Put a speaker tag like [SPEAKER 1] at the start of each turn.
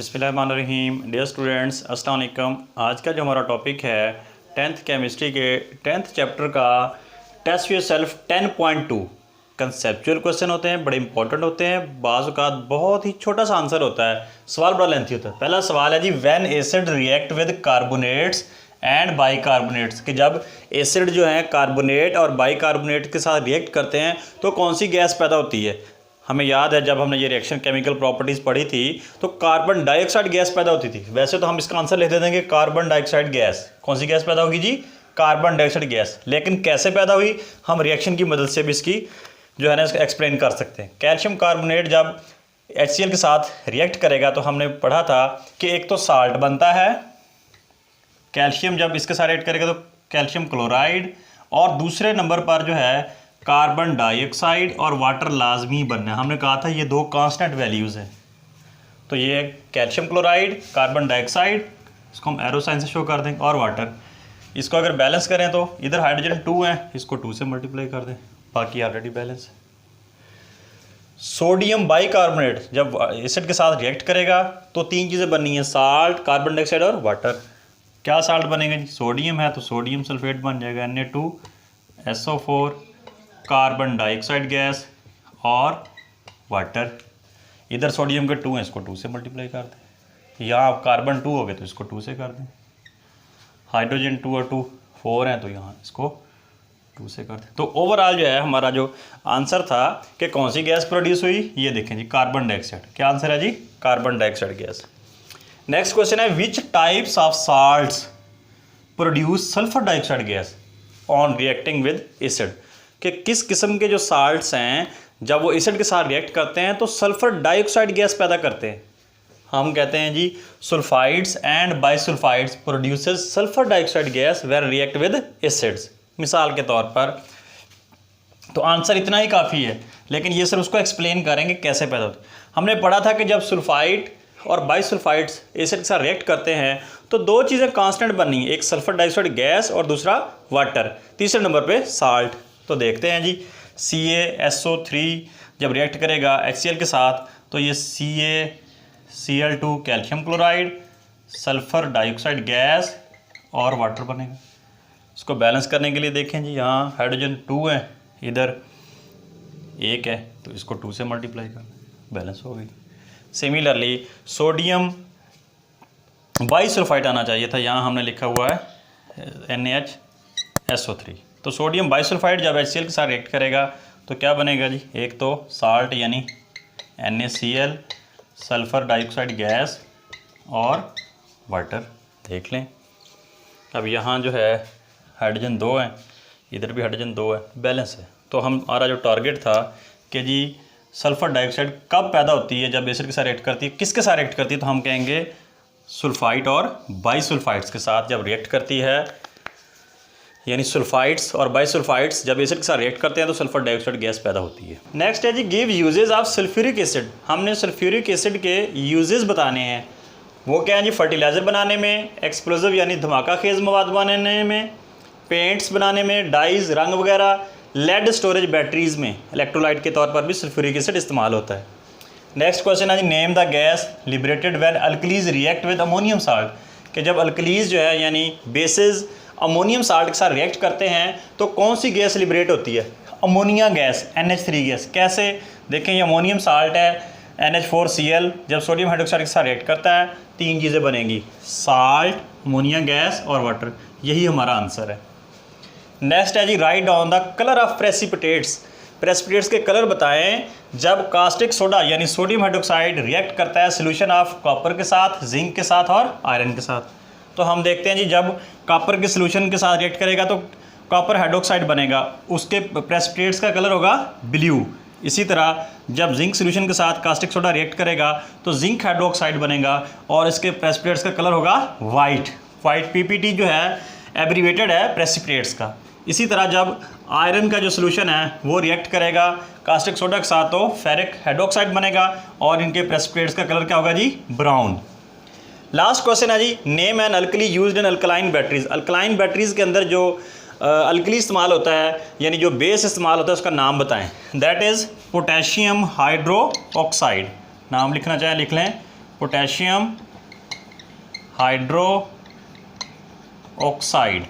[SPEAKER 1] बिस्मिल्लाहिर्रहमानिर्रहीम। Dear students, अस्सलाम वालेकुम। आज का जो हमारा टॉपिक है 10th केमिस्ट्री के 10th चैप्टर का टेस्ट योरसेल्फ 10.2 कंसेप्चुअल क्वेश्चन होते हैं, बड़े इंपॉर्टेंट होते हैं। बाज़ औक़ात बहुत ही छोटा सा आंसर होता है, सवाल बड़ा लेंथी होता है। पहला सवाल है जी, when acid react with carbonates and bicarbonates, कि जब एसिड जो है कार्बोनेट और बाइकार्बोनेट के साथ रिएक्ट करते हैं तो कौन सी गैस पैदा होती है। हमें याद है जब हमने ये रिएक्शन केमिकल प्रॉपर्टीज़ पढ़ी थी तो कार्बन डाइऑक्साइड गैस पैदा होती थी। वैसे तो हम इसका आंसर लिख देंगे कार्बन डाइऑक्साइड गैस। कौन सी गैस पैदा होगी जी? Carbon dioxide gas. लेकिन कैसे पैदा हुई, हम रिएक्शन की मदद से भी इसकी जो है ना इसका एक्सप्लेन कर सकते हैं। कैल्शियम कार्बोनेट जब HCl के साथ रिएक्ट करेगा तो हमने पढ़ा था कि एक तो साल्ट बनता है, कैल्शियम जब इसके साथ रिएक्ट करेगा तो कैल्शियम क्लोराइड, और दूसरे नंबर पर जो है कार्बन डाइऑक्साइड और वाटर लाजमी बनना है। हमने कहा था ये दो कांस्टेंट वैल्यूज़ हैं। तो ये कैल्शियम क्लोराइड, कार्बन डाइऑक्साइड, इसको हम एरो साइन से शो कर दें, और वाटर। इसको अगर बैलेंस करें तो इधर हाइड्रोजन 2 है, इसको 2 से मल्टीप्लाई कर दें, बाकी ऑलरेडी बैलेंस है। सोडियम बाइकार्बोनेट जब एसिड के साथ रिएक्ट करेगा तो तीन चीज़ें बननी है, साल्ट, कार्बन डाइऑक्साइड और वाटर। क्या साल्ट बनेगा जी? सोडियम है तो सोडियम सल्फेट बन जाएगा, Na2SO4, कार्बन डाइऑक्साइड गैस और वाटर। इधर सोडियम के 2 हैं, इसको 2 से मल्टीप्लाई कर दें। यहाँ कार्बन 2 हो गए तो इसको 2 से कर दें। हाइड्रोजन 2 और 2 4 हैं तो यहाँ इसको 2 से कर दें। तो ओवरऑल जो है हमारा जो आंसर था कि कौन सी गैस प्रोड्यूस हुई, ये देखें जी, कार्बन डाइऑक्साइड। क्या आंसर है जी? Carbon dioxide gas. Next question है, which types of salts produce sulphur dioxide gas on reacting with acid, कि किस किस्म के जो साल्ट्स हैं जब वो एसिड के साथ रिएक्ट करते हैं तो सल्फर डाइऑक्साइड गैस पैदा करते हैं। हम कहते हैं जी sulphides and bisulphides produces sulphur dioxide gas when react with acids, मिसाल के तौर पर। तो आंसर इतना ही काफ़ी है, लेकिन ये सर उसको एक्सप्लेन करेंगे कैसे पैदा होती है। हमने पढ़ा था कि जब सल्फाइड और बाइसल्फाइड्स एसिड के साथ रिएक्ट करते हैं तो दो चीज़ें कांस्टेंट बननी है, एक सल्फर डाइऑक्साइड गैस और दूसरा वाटर, तीसरे नंबर पे साल्ट। तो देखते हैं जी, CaSO3 जब रिएक्ट करेगा HCl के साथ तो ये CaCl2 calcium chloride, sulphur dioxide gas और वाटर बनेगा। इसको बैलेंस करने के लिए देखें जी, यहाँ हाइड्रोजन 2 है, इधर 1 है तो इसको 2 से मल्टीप्लाई कर, बैलेंस हो गई। सिमिलरली सोडियम बाइसल्फाइड आना चाहिए था, यहाँ हमने लिखा हुआ है NaHSO3। तो सोडियम बाइसल्फाइड जब HCl के साथ रिएक्ट करेगा तो क्या बनेगा जी? एक तो साल्ट यानी NaCl, सल्फर डाइऑक्साइड गैस और वाटर। देख लें, अब यहाँ जो है हाइड्रोजन 2 है, इधर भी हाइड्रोजन 2 है, बैलेंस है। तो हमारा जो टारगेट था कि जी सल्फर डाइऑक्साइड कब पैदा होती है, जब एसिड के साथ रिएक्ट करती है, किसके साथ रिएक्ट करती है, तो हम कहेंगे सल्फाइड और बाइसल्फाइड्स के साथ जब रिएक्ट करती है, यानी सल्फाइड्स और बाइसल्फाइड्स जब एसिड के साथ रिएक्ट करते हैं तो सल्फर डाइऑक्साइड गैस पैदा होती है। नेक्स्ट है जी, give uses of sulphuric acid. हमने सल्फ्यूरिक एसिड के यूजेस बताने हैं। वो क्या है जी? फर्टिलाइज़र बनाने में, एक्सप्लोजिव यानी धमाका खेज मवाद बनाने में, पेंट्स बनाने में, डाइज रंग वगैरह, लेड स्टोरेज बैटरीज में इलेक्ट्रोलाइट के तौर पर भी सल्फ्यूरिक एसिड इस्तेमाल होता है। नेक्स्ट क्वेश्चन है जी, name the gas liberated when alkalis react with ammonium salt, कि जब अल्कलीज जो है यानी बेसिस अमोनियम साल्ट के साथ रिएक्ट करते हैं तो कौन सी गैस लिबरेट होती है? Ammonia gas, NH3 gas. कैसे? देखें, ये अमोनियम साल्ट है NH4Cl, जब सोडियम हाइड्रोक्साइड के साथ रिएक्ट करता है तीन चीज़ें बनेंगी, साल्ट, अमोनिया गैस और वाटर। यही हमारा आंसर है। नेक्स्ट है जी, write down the colour of precipitates. Precipitates के कलर बताएं जब कास्टिक सोडा यानी सोडियम हाइड्रोक्साइड रिएक्ट करता है सोल्यूशन ऑफ कॉपर के साथ, जिंक के साथ और आयरन के साथ। तो हम देखते हैं जी, जब कॉपर के सोल्यूशन के साथ रिएक्ट करेगा तो कॉपर हाइड्रोक्साइड बनेगा, उसके प्रेसिपिटेट्स का कलर होगा ब्लू। इसी तरह जब जिंक सोल्यूशन के साथ कास्टिक सोडा रिएक्ट करेगा तो जिंक हाइड्रोक्साइड बनेगा और इसके प्रेसिपिटेट्स का कलर होगा वाइट। PPT जो है एब्रीवेटेड है प्रेसिपिटेट्स का। इसी तरह जब आयरन का जो सोल्यूशन है वो रिएक्ट करेगा कास्टिक सोडा के साथ तो फेरिक हाइड्रोक्साइड बनेगा और इनके प्रेसिपिटेट्स का कलर क्या होगा जी? ब्राउन। लास्ट क्वेश्चन है जी, name an alkali used in alkaline batteries. Alkaline batteries के अंदर जो अल्कली इस्तेमाल होता है यानी जो बेस इस्तेमाल होता है उसका नाम बताएं। That is potassium hydro oxide. नाम लिखना चाहें लिख लें, पोटेशियम हाइड्रो ऑक्साइड